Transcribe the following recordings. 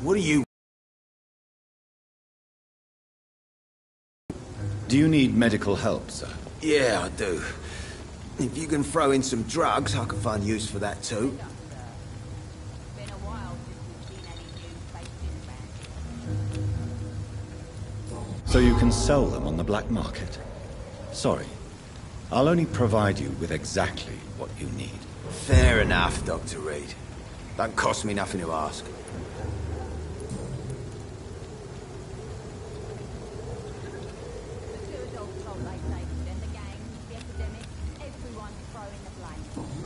What do you... Do you need medical help, sir? Yeah, I do. If you can throw in some drugs, I can find use for that too. So you can sell them on the black market? Sorry. I'll only provide you with exactly what you need. Fair enough, Dr. Reed. Don't cost me nothing to ask.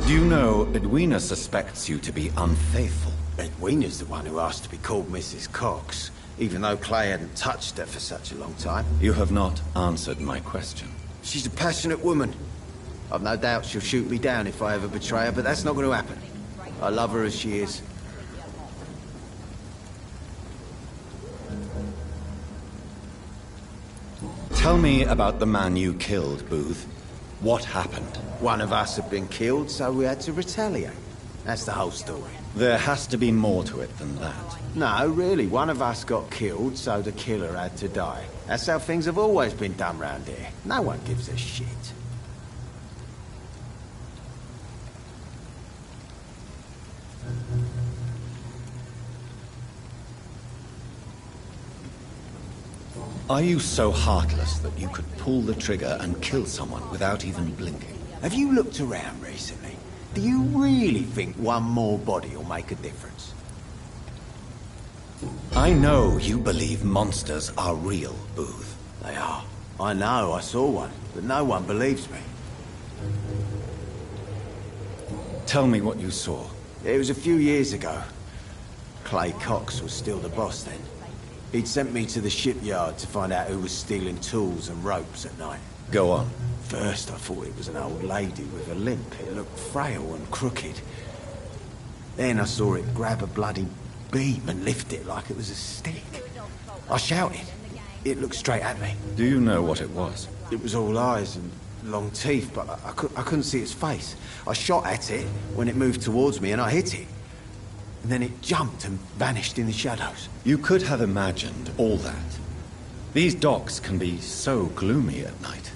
Do you know Edwina suspects you to be unfaithful? Edwina's the one who asked to be called Mrs. Cox, even though Clay hadn't touched her for such a long time. You have not answered my question. She's a passionate woman. I've no doubt she'll shoot me down if I ever betray her, but that's not going to happen. I love her as she is. Tell me about the man you killed, Booth. What happened? One of us had been killed, so we had to retaliate. That's the whole story. There has to be more to it than that. No, really, one of us got killed, so the killer had to die. That's how things have always been done round here. No one gives a shit. Are you so heartless that you could pull the trigger and kill someone without even blinking? Have you looked around recently? Do you really think one more body will make a difference? I know you believe monsters are real, Booth. They are. I know, I saw one, but no one believes me. Tell me what you saw. It was a few years ago. Clay Cox was still the boss then. He'd sent me to the shipyard to find out who was stealing tools and ropes at night. Go on. First, I thought it was an old lady with a limp. It looked frail and crooked. Then I saw it grab a bloody beam and lift it like it was a stick. I shouted. It looked straight at me. Do you know what it was? It was all eyes and long teeth, but I couldn't see its face. I shot at it when it moved towards me and I hit it. And then it jumped and vanished in the shadows. You could have imagined all that. These docks can be so gloomy at night.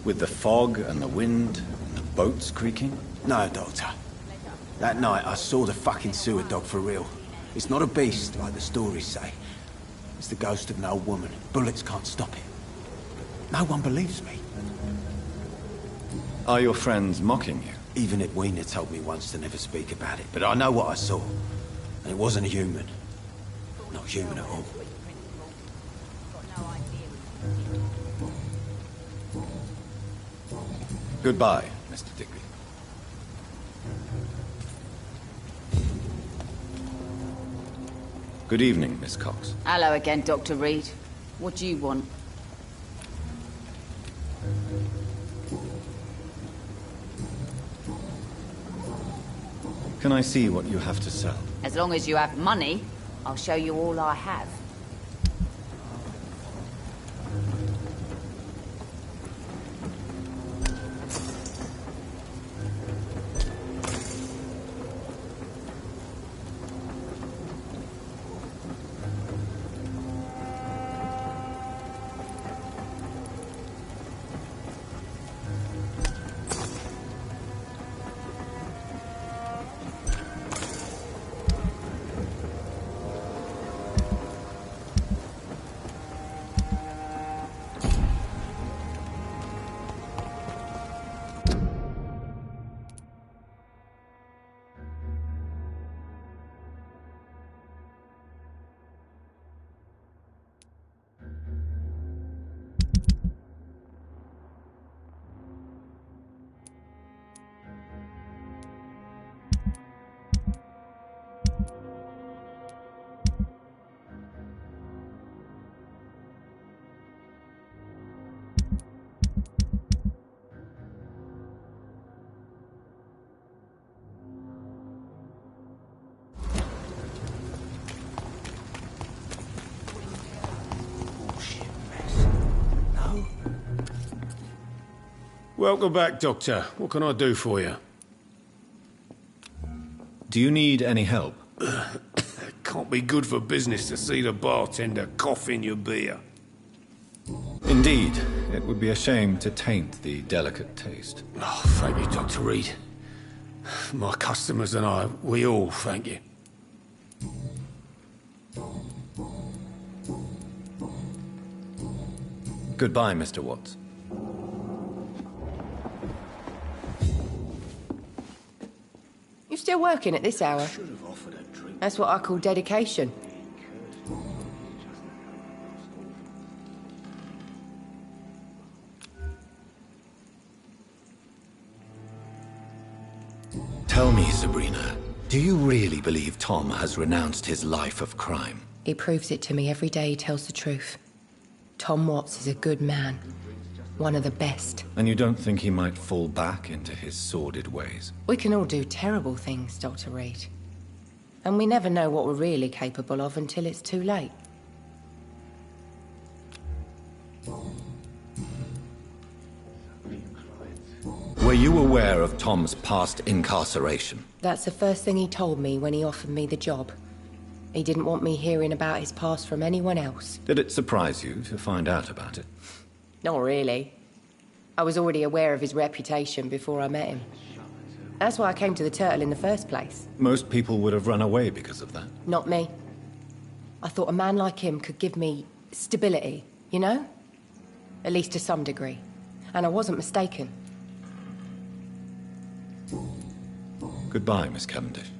With the fog and the wind and the boats creaking. No, Doctor. That night I saw the fucking sewer dog for real. It's not a beast like the stories say. It's the ghost of an old woman. Bullets can't stop it. But no one believes me. Are your friends mocking you? Even Edwina told me once to never speak about it, but I know what I saw. And it wasn't a human. Not human at all. Goodbye, Mr. Digby. Good evening, Miss Cox. Hello again, Dr. Reed. What do you want? Can I see what you have to sell? As long as you have money, I'll show you all I have. Welcome back, Doctor. What can I do for you? Do you need any help? Of Can't be good for business to see the bartender cough in your beer. Indeed, it would be a shame to taint the delicate taste. Oh, thank you, Dr. Reed. My customers and I, we all thank you. Goodbye, Mr. Watts. You still working at this hour? That's what I call dedication. Tell me, Sabrina, do you really believe Tom has renounced his life of crime? He proves it to me every day he tells the truth. Tom Watts is a good man. One of the best. And you don't think he might fall back into his sordid ways? We can all do terrible things, Dr. Reed. And we never know what we're really capable of until it's too late. Were you aware of Tom's past incarceration? That's the first thing he told me when he offered me the job. He didn't want me hearing about his past from anyone else. Did it surprise you to find out about it? Not really. I was already aware of his reputation before I met him. That's why I came to the Turtle in the first place. Most people would have run away because of that. Not me. I thought a man like him could give me stability, you know? At least to some degree. And I wasn't mistaken. Goodbye, Miss Cavendish.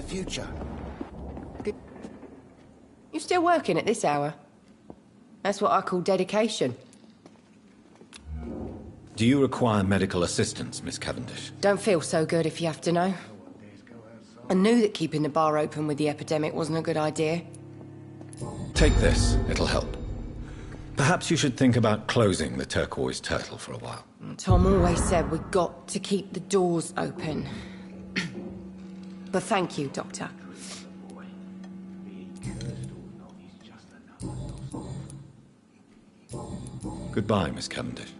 Future. You still working at this hour? That's what I call dedication. Do you require medical assistance, Miss Cavendish? Don't feel so good if you have to know. I knew that keeping the bar open with the epidemic wasn't a good idea. Take this, it'll help. Perhaps you should think about closing the Turquoise Turtle for a while. Tom always said we've got to keep the doors open. But thank you, Doctor. Goodbye, Miss Cavendish.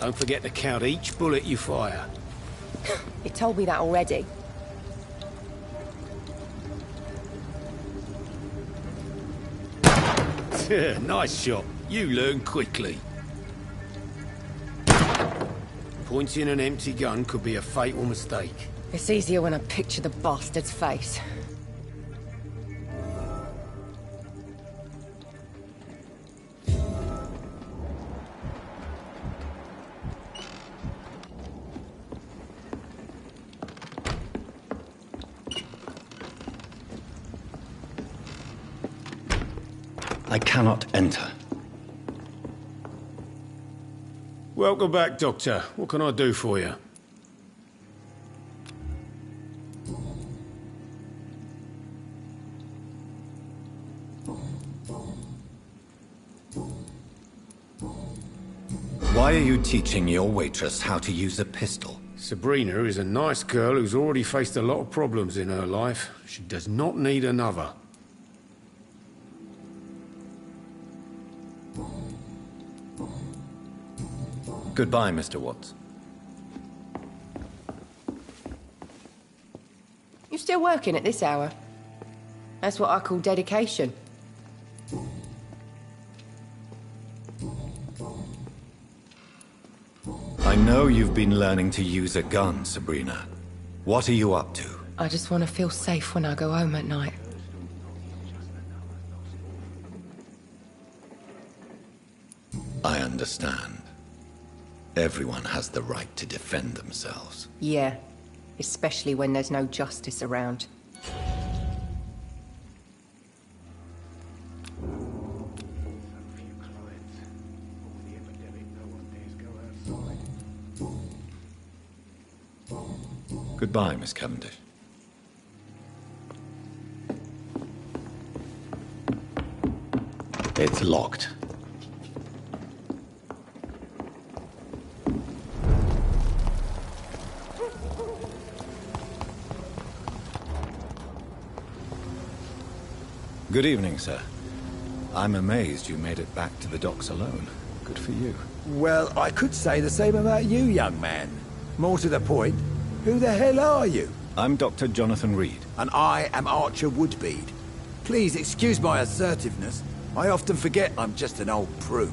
Don't forget to count each bullet you fire. You told me that already. Nice shot. You learn quickly. Pointing an empty gun could be a fatal mistake. It's easier when I picture the bastard's face. I cannot enter. Welcome back, Doctor. What can I do for you? Why are you teaching your waitress how to use a pistol? Sabrina is a nice girl who's already faced a lot of problems in her life. She does not need another. Goodbye, Mr. Watts. You still working at this hour? That's what I call dedication. I know you've been learning to use a gun, Sabrina. What are you up to? I just want to feel safe when I go home at night. I understand. Everyone has the right to defend themselves. Yeah, especially when there's no justice around. Goodbye, Miss Cavendish. It's locked. Good evening, sir. I'm amazed you made it back to the docks alone. Good for you. Well, I could say the same about you, young man. More to the point, who the hell are you? I'm Dr. Jonathan Reed. And I am Archer Woodbead. Please excuse my assertiveness. I often forget I'm just an old prune.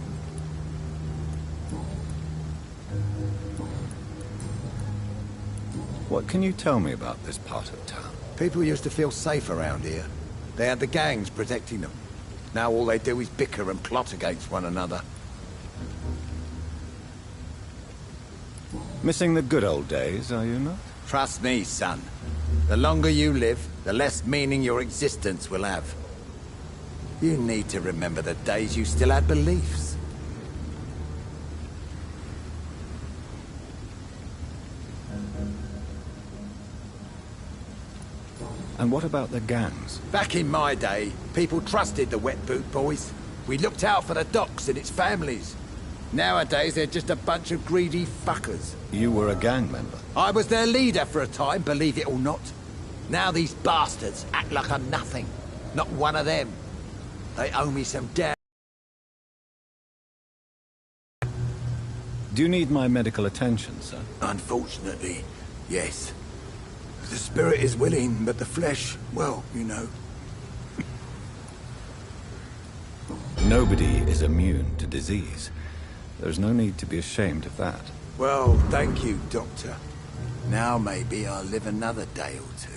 What can you tell me about this part of town? People used to feel safe around here. They had the gangs protecting them. Now all they do is bicker and plot against one another. Missing the good old days, are you not? Trust me, son. The longer you live, the less meaning your existence will have. You need to remember the days you still had beliefs. And what about the gangs? Back in my day, people trusted the wet boot boys. We looked out for the docks and its families. Nowadays, they're just a bunch of greedy fuckers. You were a gang member. I was their leader for a time, believe it or not. Now these bastards act like I'm nothing. Not one of them. They owe me some damn... Do you need my medical attention, sir? Unfortunately, yes. The spirit is willing, but the flesh, well, you know. Nobody is immune to disease. There's no need to be ashamed of that. Well, thank you, Doctor. Now maybe I'll live another day or two.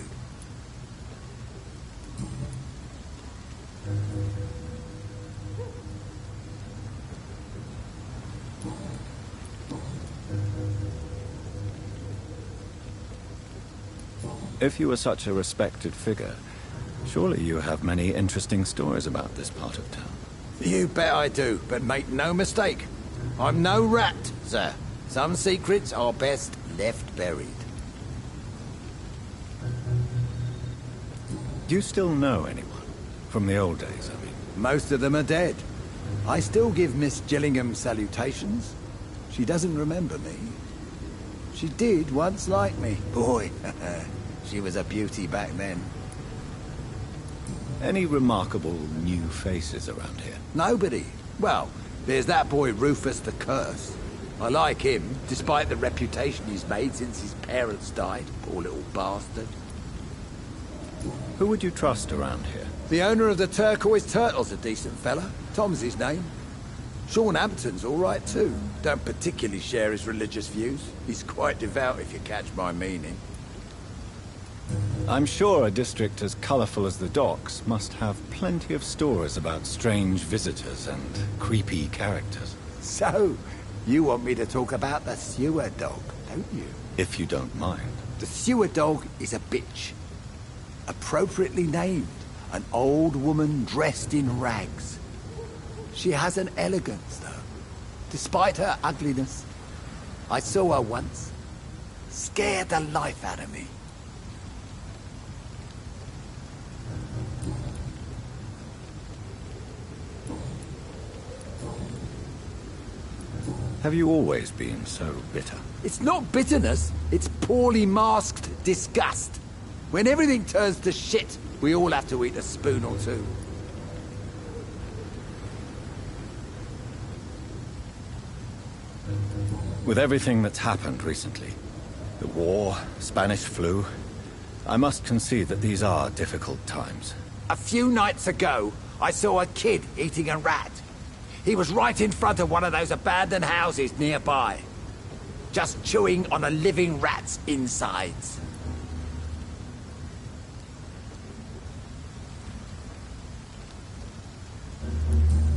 If you are such a respected figure, surely you have many interesting stories about this part of town. You bet I do, but make no mistake. I'm no rat, sir. Some secrets are best left buried. Do you still know anyone? From the old days, I mean. Most of them are dead. I still give Miss Gillingham salutations. She doesn't remember me. She did once like me. Boy, she was a beauty back then. Any remarkable new faces around here? Nobody. Well, there's that boy Rufus the Curse. I like him, despite the reputation he's made since his parents died. Poor little bastard. Who would you trust around here? The owner of the Turquoise Turtle's a decent fella. Tom's his name. Sean Hampton's all right too. Don't particularly share his religious views. He's quite devout, if you catch my meaning. I'm sure a district as colorful as the docks must have plenty of stories about strange visitors and creepy characters. So, you want me to talk about the sewer dog, don't you? If you don't mind. The sewer dog is a bitch. Appropriately named. An old woman dressed in rags. She has an elegance, though. Despite her ugliness. I saw her once. Scared the life out of me. Have you always been so bitter? It's not bitterness, it's poorly masked disgust. When everything turns to shit, we all have to eat a spoon or two. With everything that's happened recently, the war, Spanish flu, I must concede that these are difficult times. A few nights ago, I saw a kid eating a rat. He was right in front of one of those abandoned houses nearby. Just chewing on a living rat's insides.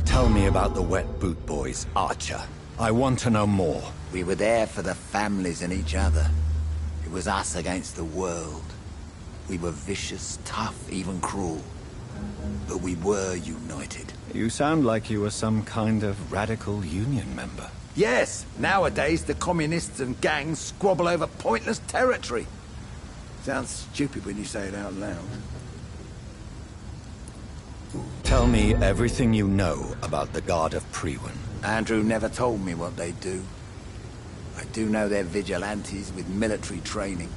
Tell me about the Wet Boot Boys, Archer. I want to know more. We were there for the families and each other. It was us against the world. We were vicious, tough, even cruel. But we were united. You sound like you were some kind of radical union member. Yes, nowadays the communists and gangs squabble over pointless territory. Sounds stupid when you say it out loud. Tell me everything you know about the Guard of Priwen. Andrew never told me what they do. I do know they're vigilantes with military training.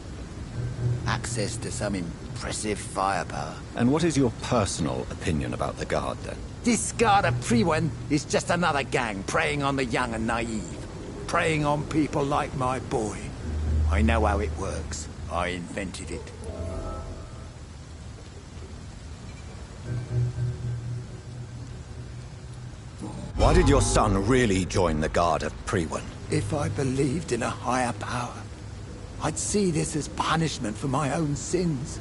Access to some impressive firepower. And what is your personal opinion about the Guard, then? This Guard of Priwen is just another gang preying on the young and naive. Preying on people like my boy. I know how it works. I invented it. Why did your son really join the Guard of Priwen? If I believed in a higher power, I'd see this as punishment for my own sins.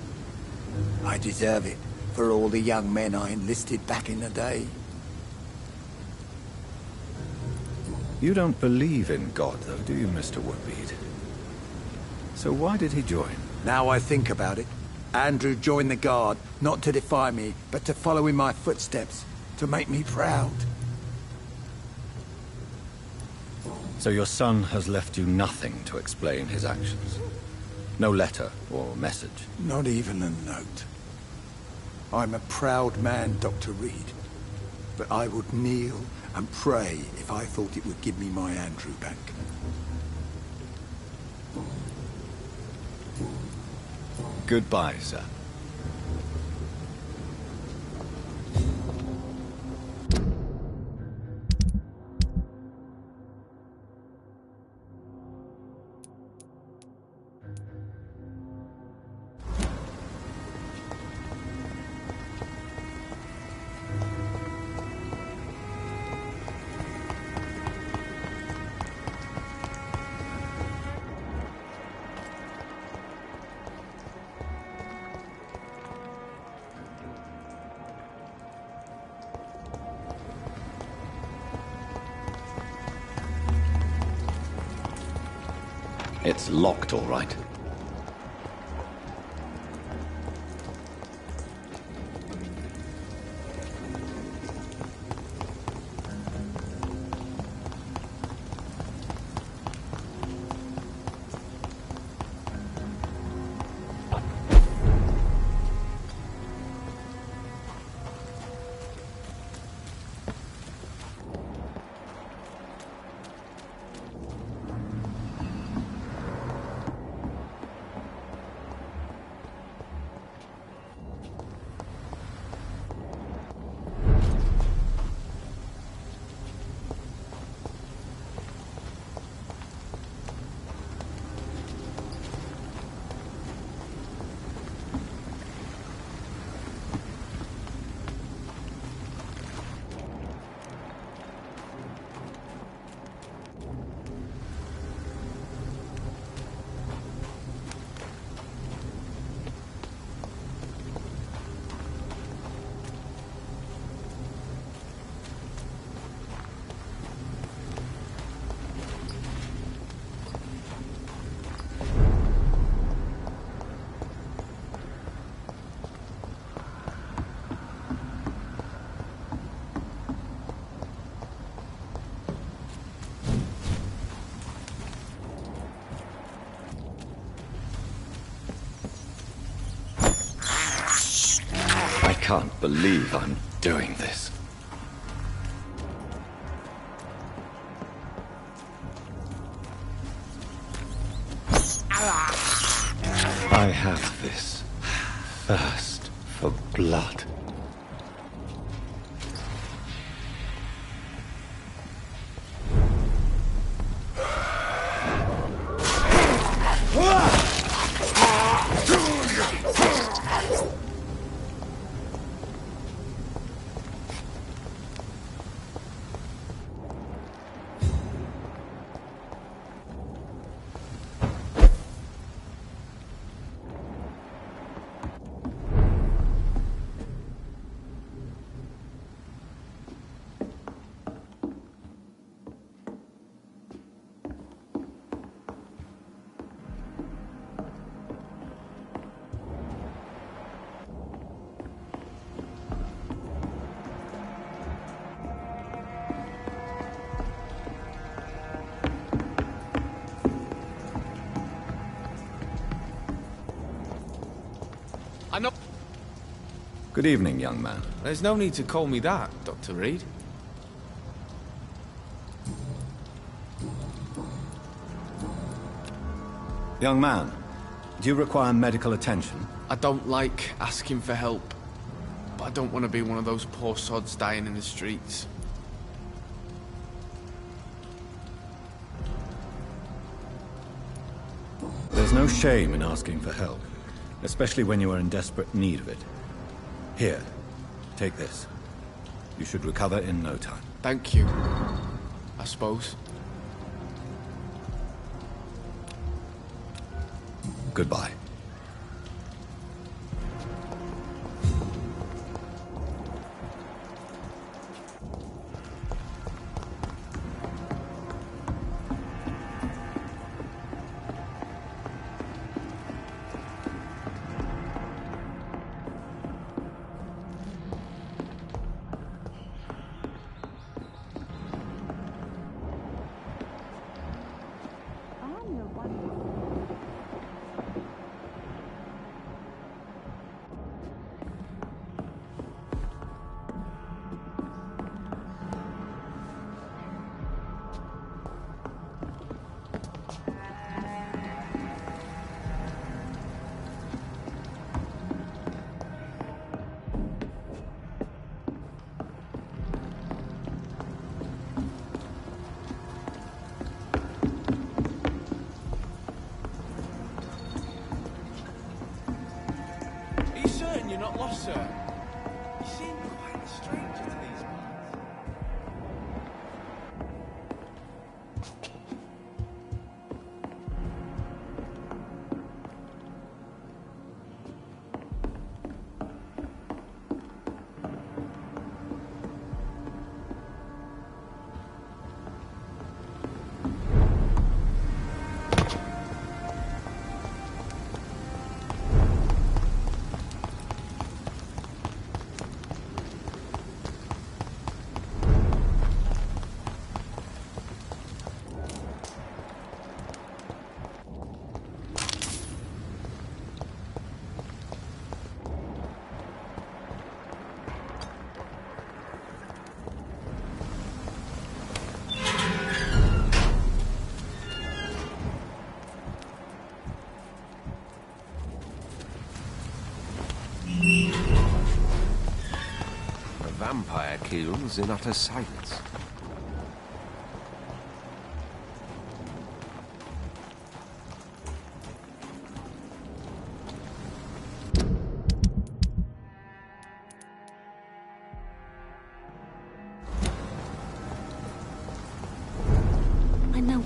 I deserve it for all the young men I enlisted back in the day. You don't believe in God, though, do you, Mr. Woodbead? So why did he join? Now I think about it, Andrew joined the Guard, not to defy me, but to follow in my footsteps, to make me proud. So your son has left you nothing to explain his actions? No letter or message? Not even a note. I'm a proud man, Dr. Reed. But I would kneel and pray if I thought it would give me my Andrew back. Goodbye, sir. It's locked, all right. can't believe I'm doing this. I have this thirst for blood. I know. Good evening, young man. There's no need to call me that, Dr. Reed. Young man, do you require medical attention? I don't like asking for help, but I don't want to be one of those poor sods dying in the streets. There's no shame in asking for help, especially when you are in desperate need of it. Here, take this. You should recover in no time. Thank you, I suppose. Goodbye. You're not lost, sir. You seem quite a stranger to these parts. Vampire kilns in utter silence. I know.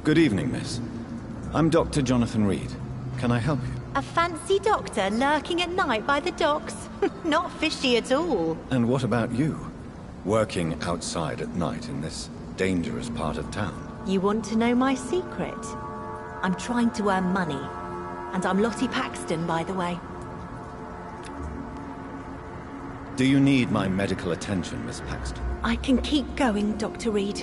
Good evening, miss. I'm Dr. Jonathan Reed. Can I help you? A fancy doctor lurking at night by the docks? Not fishy at all. And what about you? Working outside at night in this dangerous part of town? You want to know my secret? I'm trying to earn money. And I'm Lottie Paxton, by the way. Do you need my medical attention, Miss Paxton? I can keep going, Dr. Reed.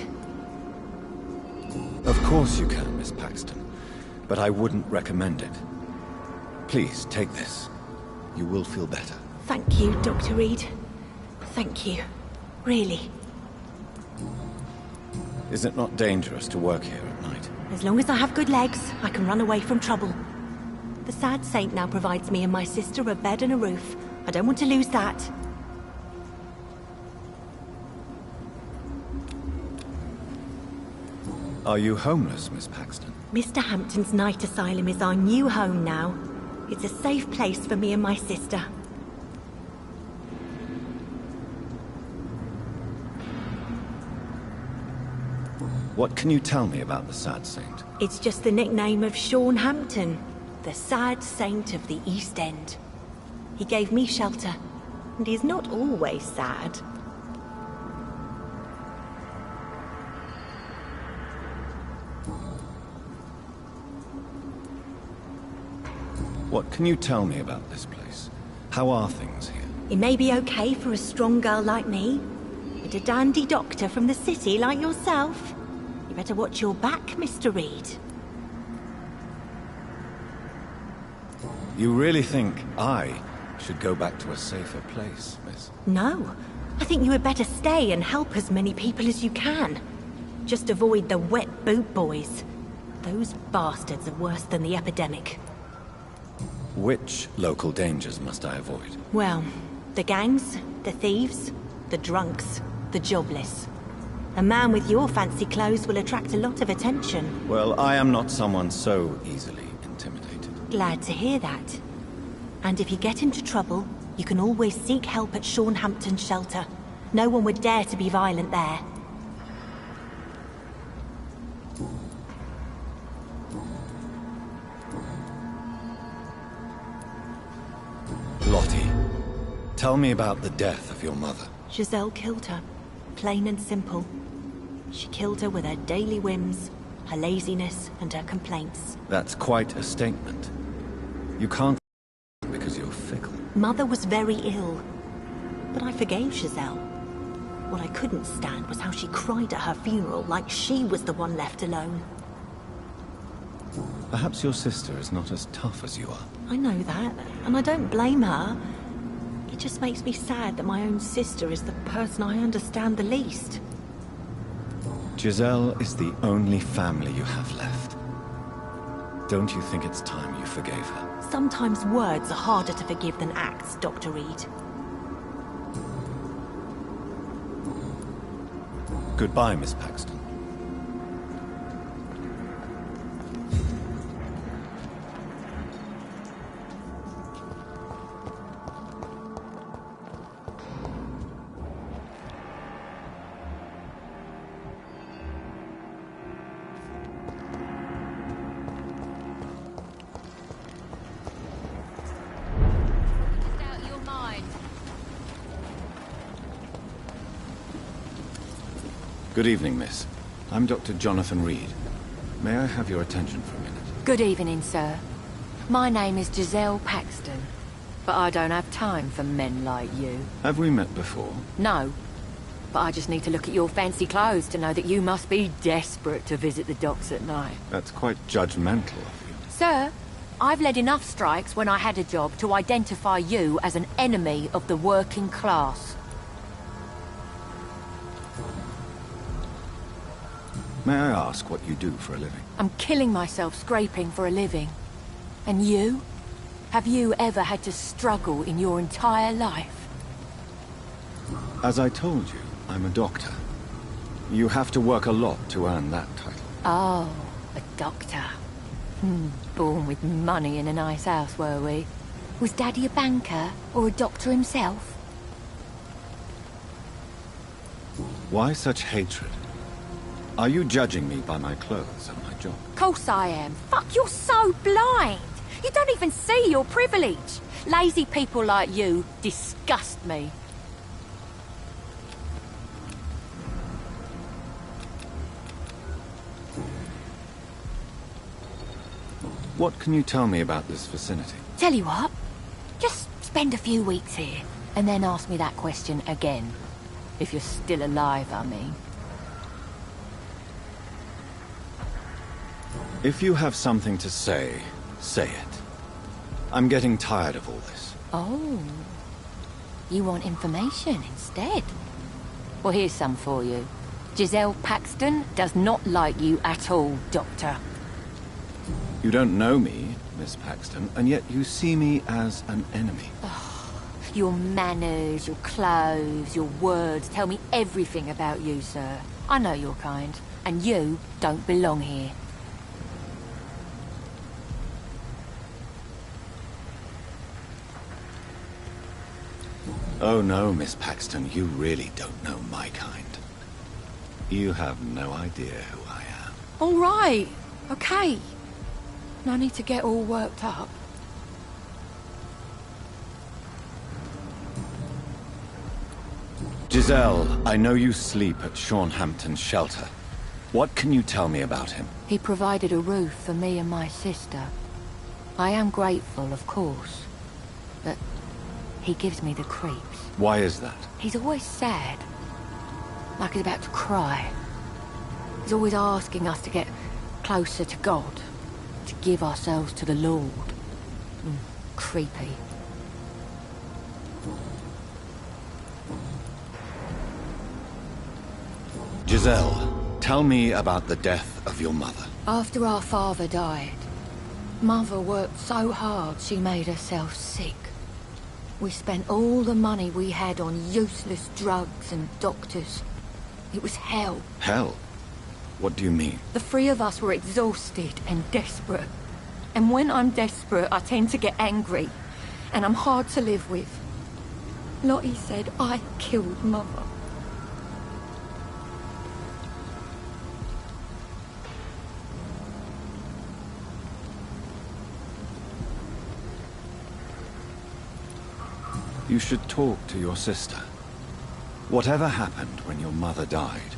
Of course you can, Miss Paxton. But I wouldn't recommend it. Please, take this. You will feel better. Thank you, Dr. Reed. Thank you. Really. Is it not dangerous to work here at night? As long as I have good legs, I can run away from trouble. The sad saint now provides me and my sister a bed and a roof. I don't want to lose that. Are you homeless, Miss Paxton? Mr. Hampton's night asylum is our new home now. It's a safe place for me and my sister. What can you tell me about the Sad Saint? It's just the nickname of Sean Hampton, the sad saint of the East End. He gave me shelter, and he's not always sad. What can you tell me about this place? How are things here? It may be okay for a strong girl like me, but a dandy doctor from the city like yourself, you better watch your back, Mr. Reed. You really think I should go back to a safer place, miss? No. I think you had better stay and help as many people as you can. Just avoid the wet boot boys. Those bastards are worse than the epidemic. Which local dangers must I avoid? Well, the gangs, the thieves, the drunks, the jobless. A man with your fancy clothes will attract a lot of attention. Well, I am not someone so easily intimidated. Glad to hear that. And if you get into trouble, you can always seek help at Sean Hampton's shelter. No one would dare to be violent there. Lottie, tell me about the death of your mother. Giselle killed her. Plain and simple. She killed her with her daily whims, her laziness, and her complaints. That's quite a statement. You can't because you're fickle. Mother was very ill, but I forgave Giselle. What I couldn't stand was how she cried at her funeral like she was the one left alone. Perhaps your sister is not as tough as you are. I know that, and I don't blame her. It just makes me sad that my own sister is the person I understand the least. Giselle is the only family you have left. Don't you think it's time you forgave her? Sometimes words are harder to forgive than acts, Dr. Reed. Goodbye, Miss Paxton. Good evening, miss. I'm Dr. Jonathan Reed. May I have your attention for a minute? Good evening, sir. My name is Giselle Paxton, but I don't have time for men like you. Have we met before? No, but I just need to look at your fancy clothes to know that you must be desperate to visit the docks at night. That's quite judgmental of you. Sir, I've led enough strikes when I had a job to identify you as an enemy of the working class. May I ask what you do for a living? I'm killing myself scraping for a living. And you? Have you ever had to struggle in your entire life? As I told you, I'm a doctor. You have to work a lot to earn that title. Oh, a doctor. Born with money in a nice house, were we? Was Daddy a banker or a doctor himself? Why such hatred? Are you judging me by my clothes and my job? Course I am. Fuck, you're so blind. You don't even see your privilege. Lazy people like you disgust me. What can you tell me about this vicinity? Tell you what, just spend a few weeks here, and then ask me that question again. If you're still alive, I mean. If you have something to say, say it. I'm getting tired of all this. Oh, You want information instead? Well, here's some for you. Giselle Paxton does not like you at all, Doctor. You don't know me, Miss Paxton, and yet you see me as an enemy. Your manners, your clothes, your words tell me everything about you, sir. I know your kind, and you don't belong here. Oh no, Miss Paxton, you really don't know my kind. You have no idea who I am. All right, okay. No need to get all worked up. Giselle, I know you sleep at Hampton's shelter. What can you tell me about him? He provided a roof for me and my sister. I am grateful, of course, but he gives me the creeps. Why is that? He's always sad, like he's about to cry. He's always asking us to get closer to God, to give ourselves to the Lord. Creepy. Giselle, tell me about the death of your mother. After our father died, Mother worked so hard she made herself sick. We spent all the money we had on useless drugs and doctors. It was hell. Hell? What do you mean? The three of us were exhausted and desperate. And when I'm desperate, I tend to get angry. And I'm hard to live with. Lottie said I killed Mother. You should talk to your sister. Whatever happened when your mother died,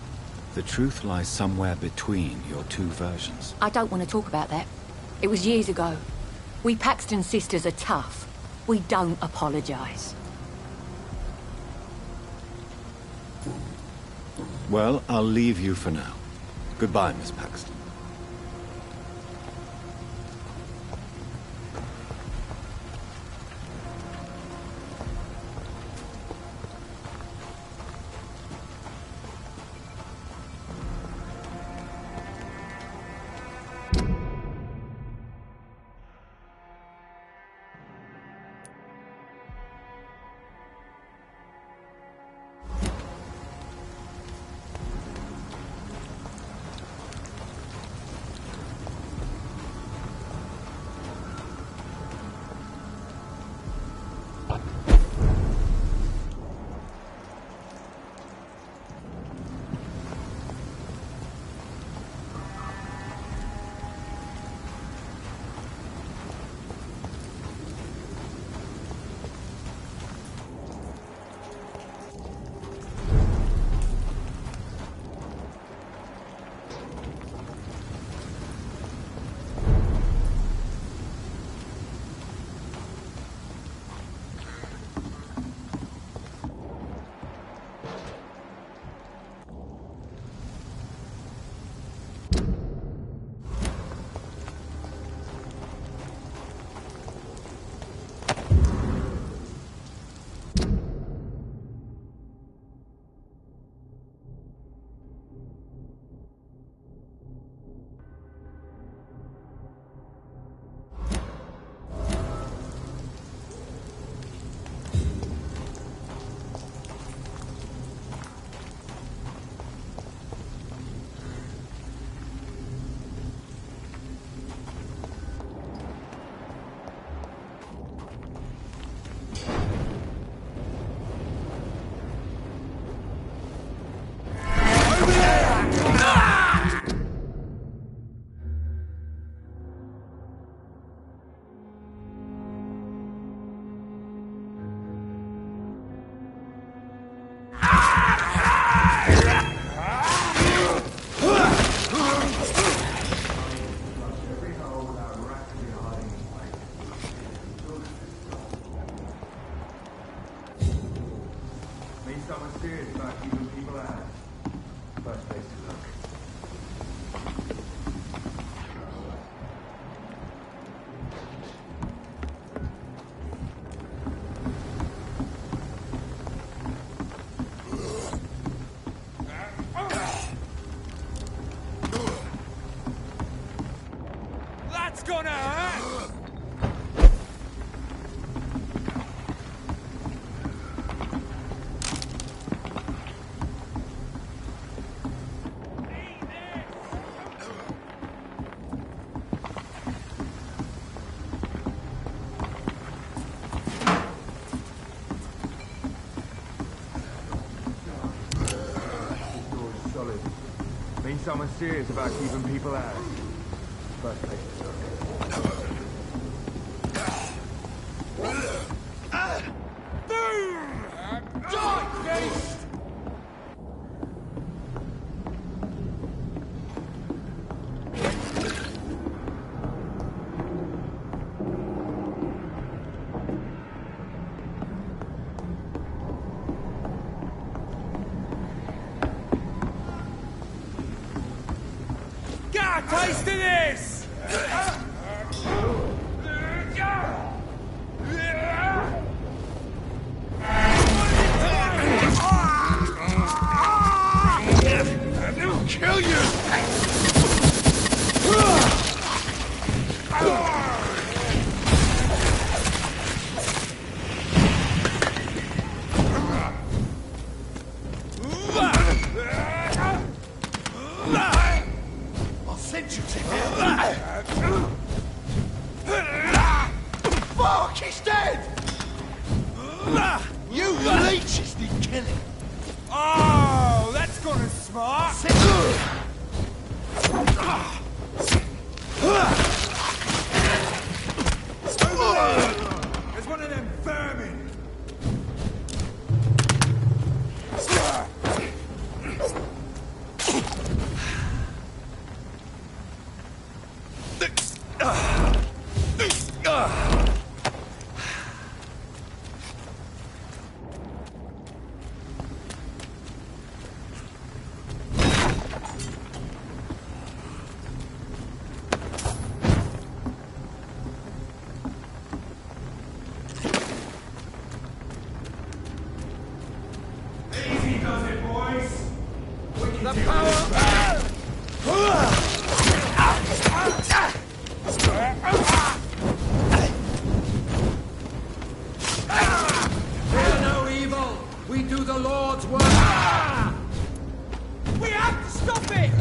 the truth lies somewhere between your two versions. I don't want to talk about that. It was years ago. We Paxton sisters are tough. We don't apologize. Well, I'll leave you for now. Goodbye, Miss Paxton. gonna hurt! Means someone's serious about keeping people out. First place to look. Die, beast! Get a taste of this! They'll kill you! I'll send you to him! Fuck, he's dead! You leeches need killing! Oh, that's gonna smart! There's one of them vermin! Easy does it, boys! The power! Fear no evil! We do the Lord's work! We have to stop it!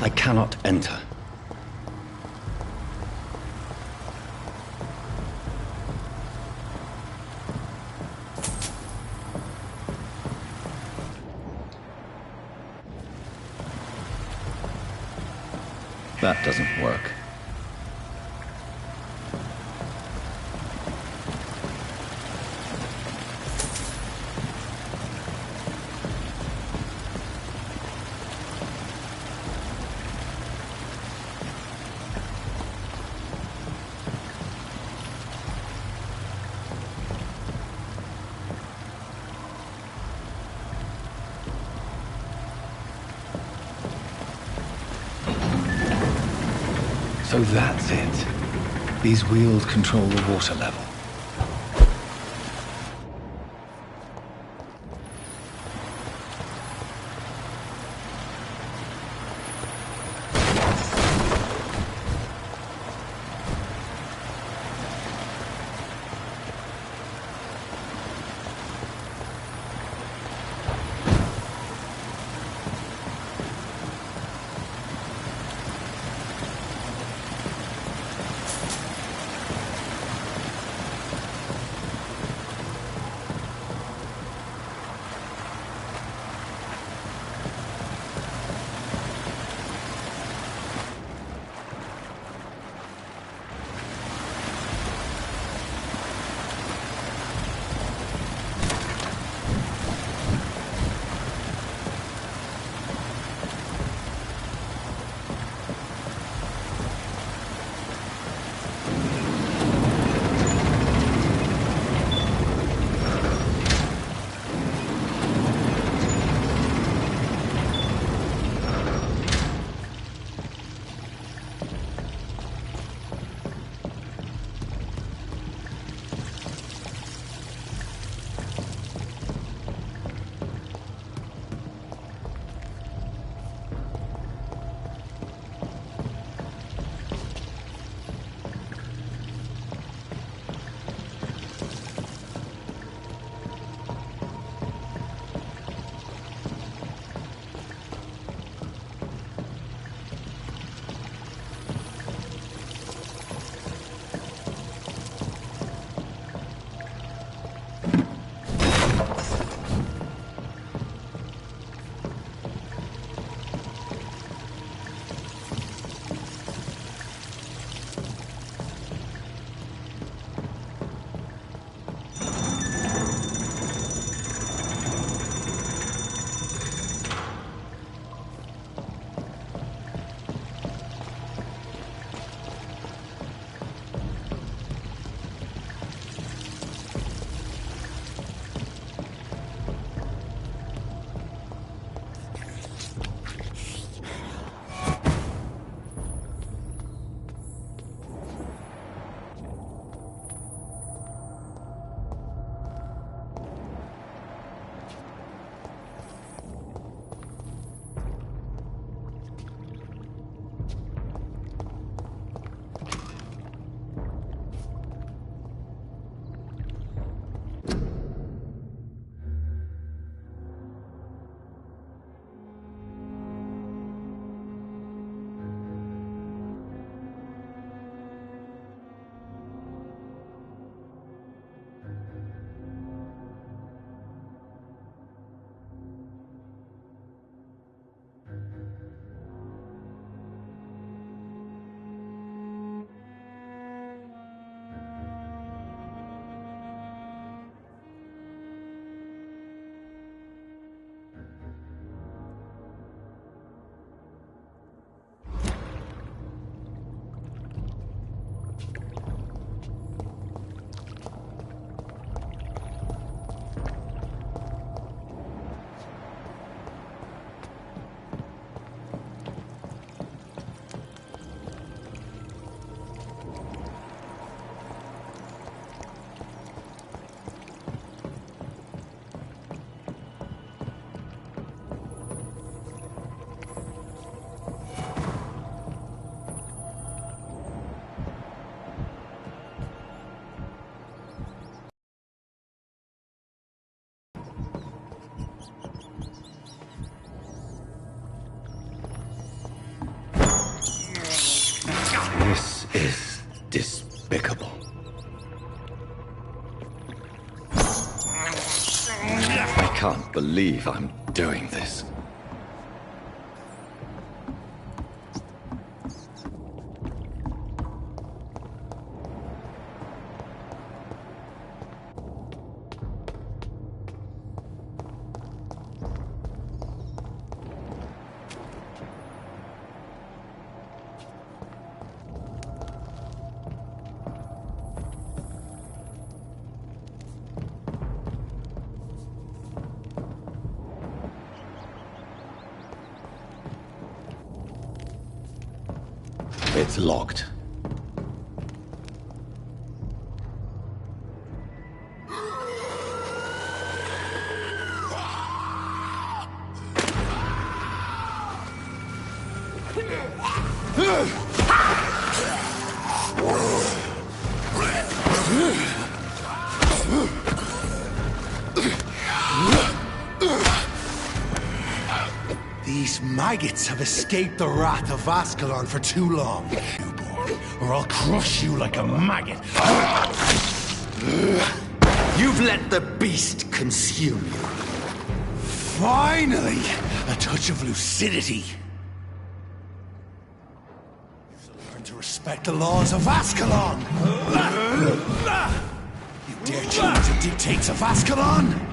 I cannot enter. That doesn't work. So that's it. These wheels control the water level. is despicable. I can't believe I'm doing this. It's locked. These maggots have escaped the wrath of Ascalon for too long, newborn, or I'll crush you like a maggot. You've let the beast consume you. Finally, a touch of lucidity. You'll learn to respect the laws of Ascalon. You dare challenge the dictates of Ascalon?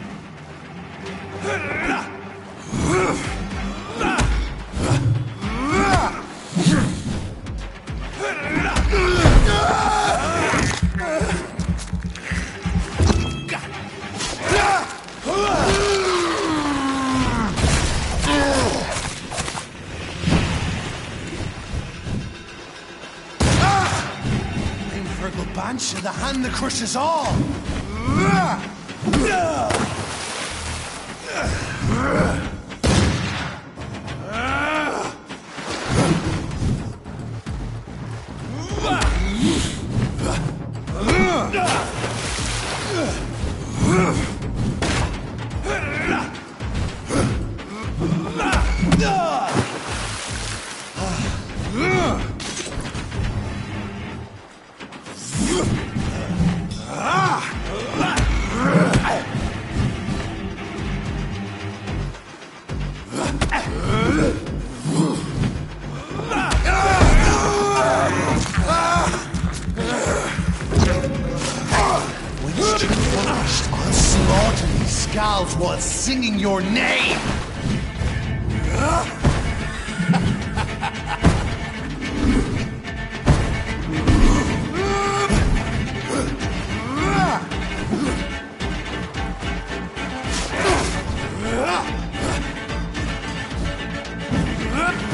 Banshee, the hand that crushes all! While singing your name!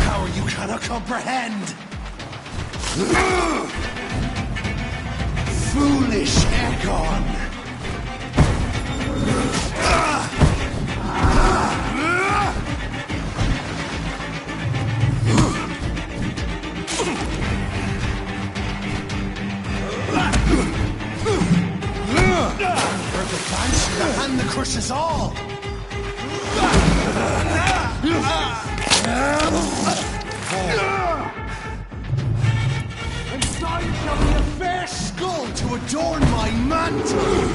Power you cannot comprehend! Foolish Egon! The hand that crushes all! And thine shall be a fair skull to adorn my mantle!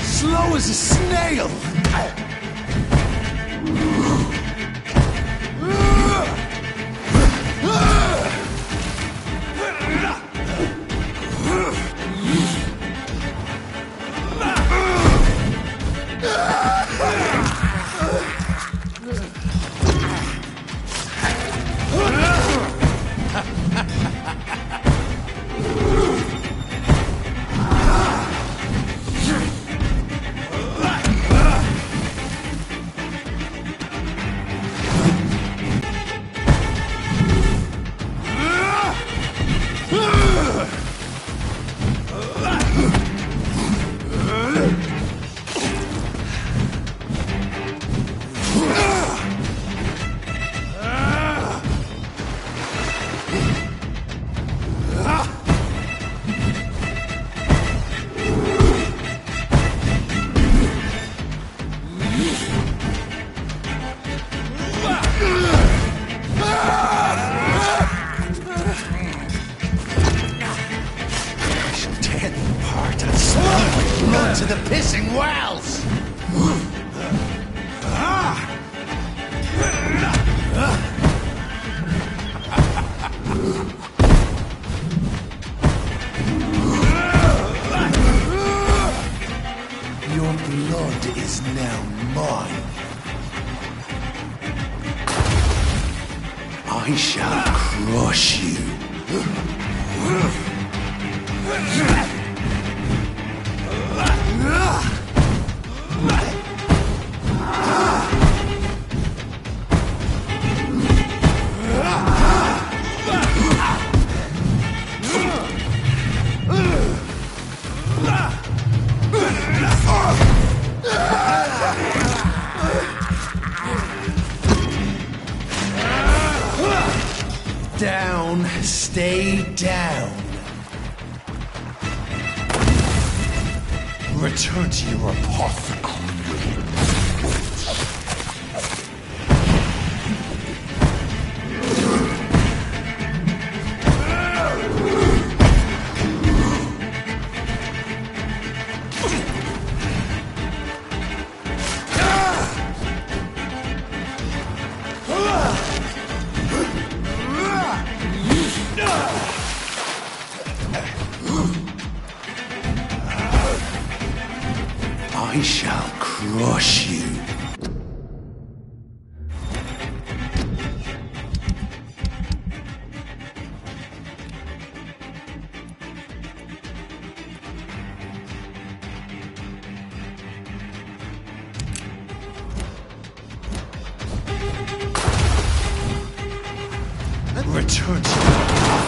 Slow as a snail! wells! Your blood is now mine. I shall crush you. Down, stay down. Return to your apothecary. I shall crush you. Return to your needles.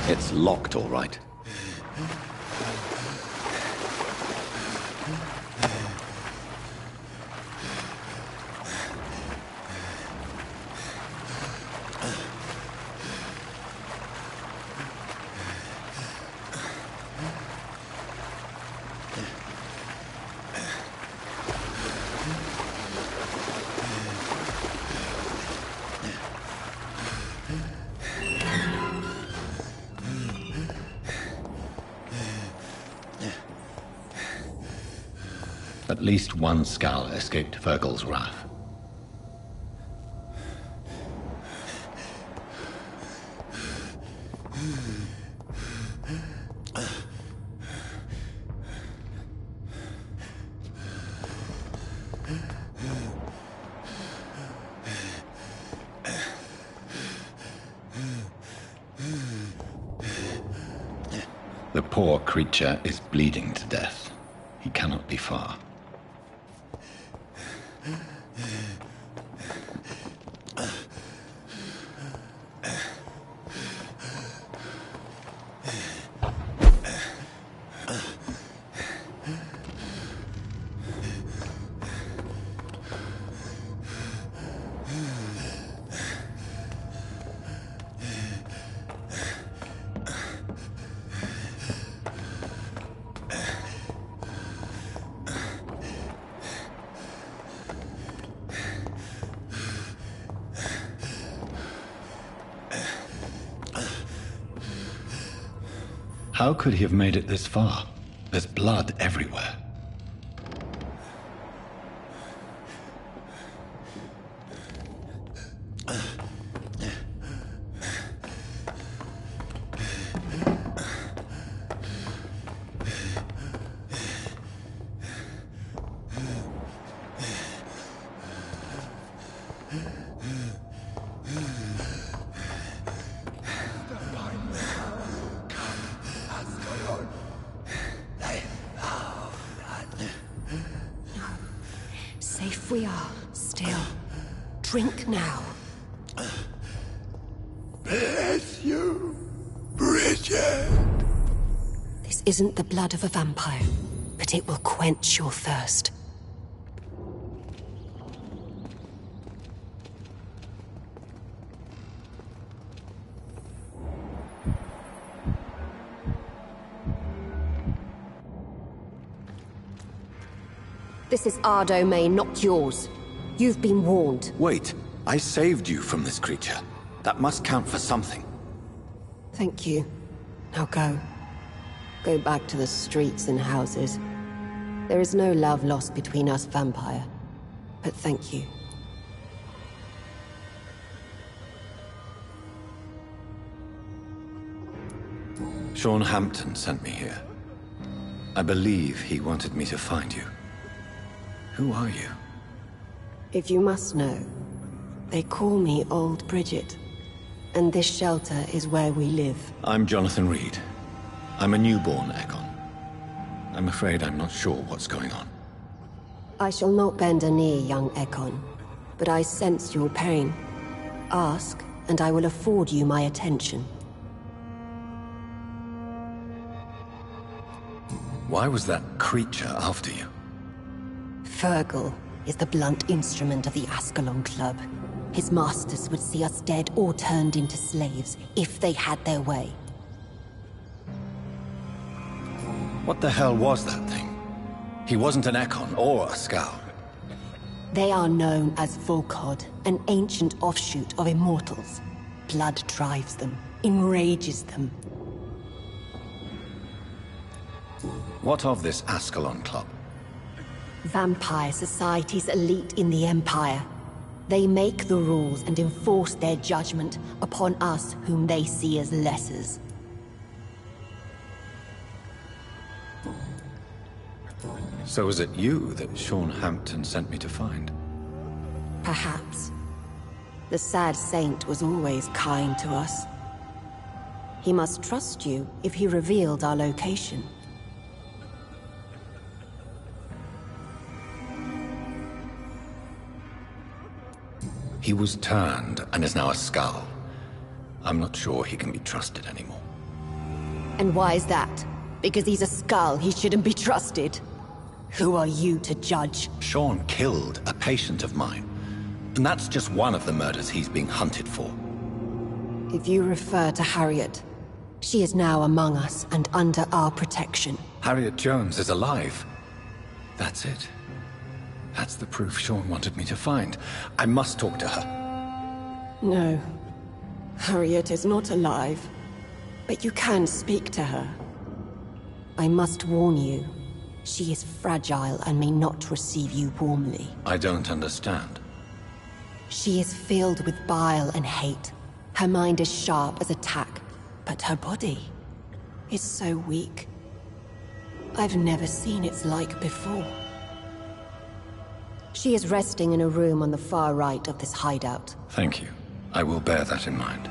It's locked, all right. At least one Skull escaped Virgil's wrath. The poor creature is bleeding to death. He cannot be far. How could he have made it this far? There's blood everywhere. we are, still. Drink now. Bless you, Bridget. This isn't the blood of a vampire, but it will quench your thirst. This is our domain, not yours. You've been warned. Wait, I saved you from this creature. That must count for something. Thank you. Now go. Go back to the streets and houses. There is no love lost between us, vampire. But thank you. Sean Hampton sent me here. I believe he wanted me to find you. Who are you? If you must know, they call me Old Bridget. And this shelter is where we live. I'm Jonathan Reed. I'm a newborn Ekon. I'm afraid I'm not sure what's going on. I shall not bend a knee, young Ekon. But I sense your pain. Ask, and I will afford you my attention. Why was that creature after you? Fergal is the blunt instrument of the Ascalon Club. His masters would see us dead or turned into slaves, if they had their way. What the hell was that thing? He wasn't an Ekon or a Scout. They are known as Volkod, an ancient offshoot of immortals. Blood drives them, enrages them. What of this Ascalon Club? Vampire society's elite in the Empire. They make the rules and enforce their judgment upon us whom they see as lessers. So is it you that Sean Hampton sent me to find? Perhaps. The sad saint was always kind to us. He must trust you if he revealed our location. He was turned and is now a Skull. I'm not sure he can be trusted anymore. And why is that? Because he's a Skull, he shouldn't be trusted. Who are you to judge? Sean killed a patient of mine. And that's just one of the murders he's being hunted for. If you refer to Harriet, she is now among us and under our protection. Harriet Jones is alive. That's it. That's the proof Sean wanted me to find. I must talk to her. No. Harriet is not alive. But you can speak to her. I must warn you. She is fragile and may not receive you warmly. I don't understand. She is filled with bile and hate. Her mind is sharp as a tack, but her body is so weak. I've never seen its like before. She is resting in a room on the far right of this hideout. Thank you. I will bear that in mind.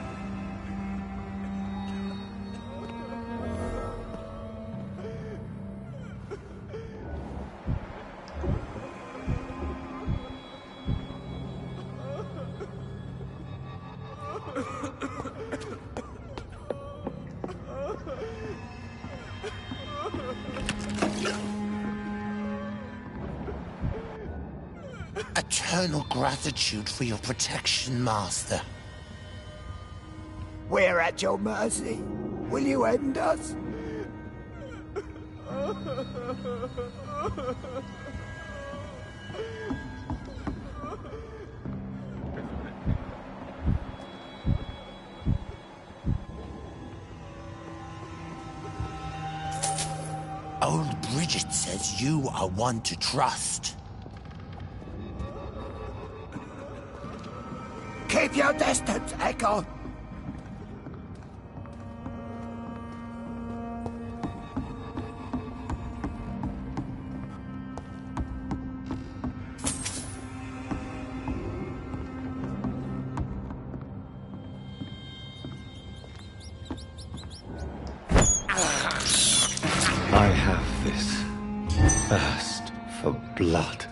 Eternal gratitude for your protection, Master. We're at your mercy. Will you end us? Old Bridget says you are one to trust. Keep your distance, Echo. I have this thirst for blood.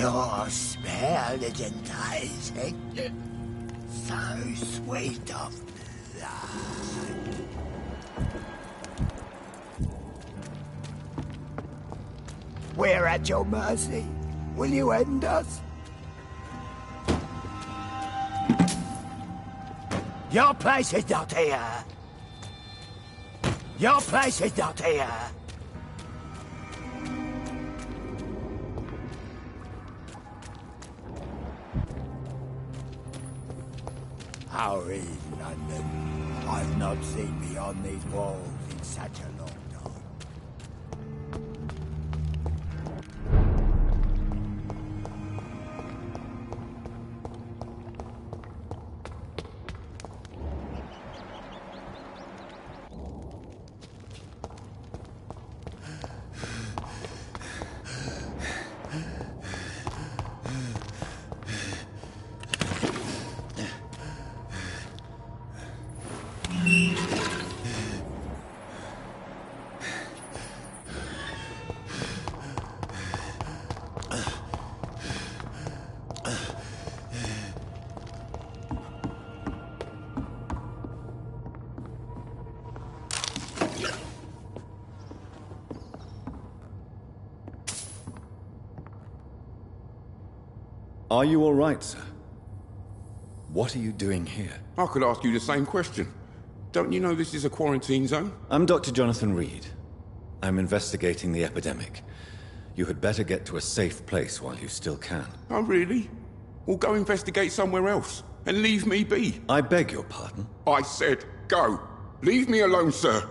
Your smell is enticing. So sweet of blood. We're at your mercy. Will you end us? Your place is not here. Your place is not here. How is London? I've not seen beyond these walls in such a long time. Are you all right, sir? What are you doing here? I could ask you the same question. Don't you know this is a quarantine zone? I'm Dr. Jonathan Reed. I'm investigating the epidemic. You had better get to a safe place while you still can. Oh, really? Well, go investigate somewhere else, and leave me be. I beg your pardon? I said go. Leave me alone, sir.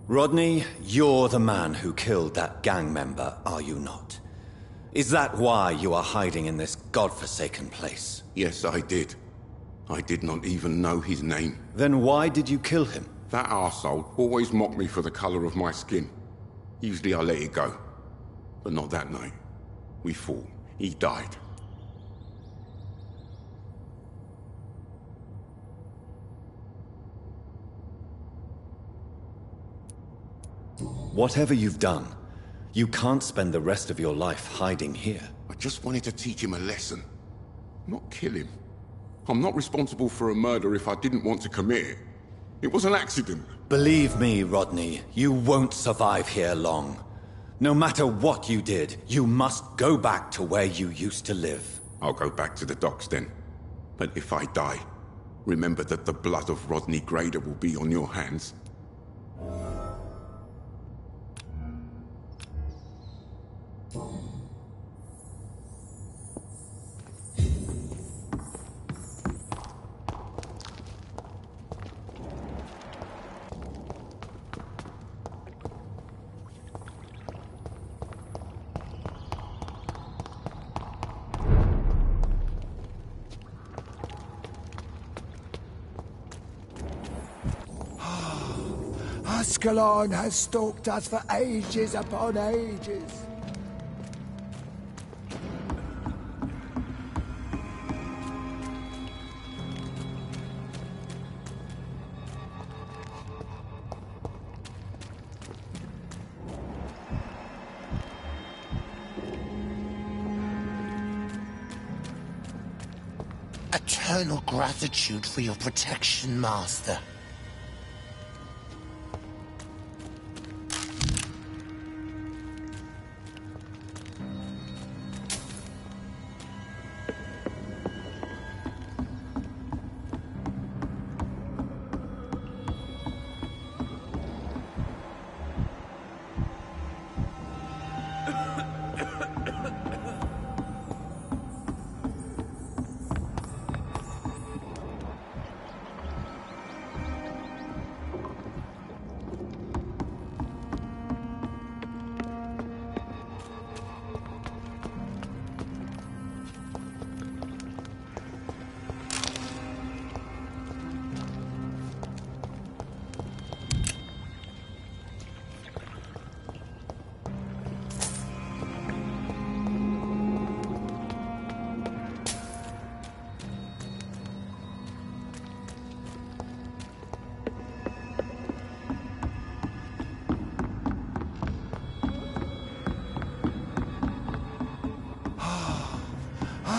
Rodney, you're the man who killed that gang member, are you not? Is that why you are hiding in this godforsaken place? Yes, I did. I did not even know his name. Then why did you kill him? That arsehole always mocked me for the colour of my skin. Usually I let it go. But not that night. We fought. He died. Whatever you've done, you can't spend the rest of your life hiding here. I just wanted to teach him a lesson. Not kill him. I'm not responsible for a murder if I didn't want to commit it. It was an accident. Believe me, Rodney, you won't survive here long. No matter what you did, you must go back to where you used to live. I'll go back to the docks then. But if I die, remember that the blood of Rodney Grader will be on your hands. Ascalon has stalked us for ages upon ages. Eternal gratitude for your protection, Master.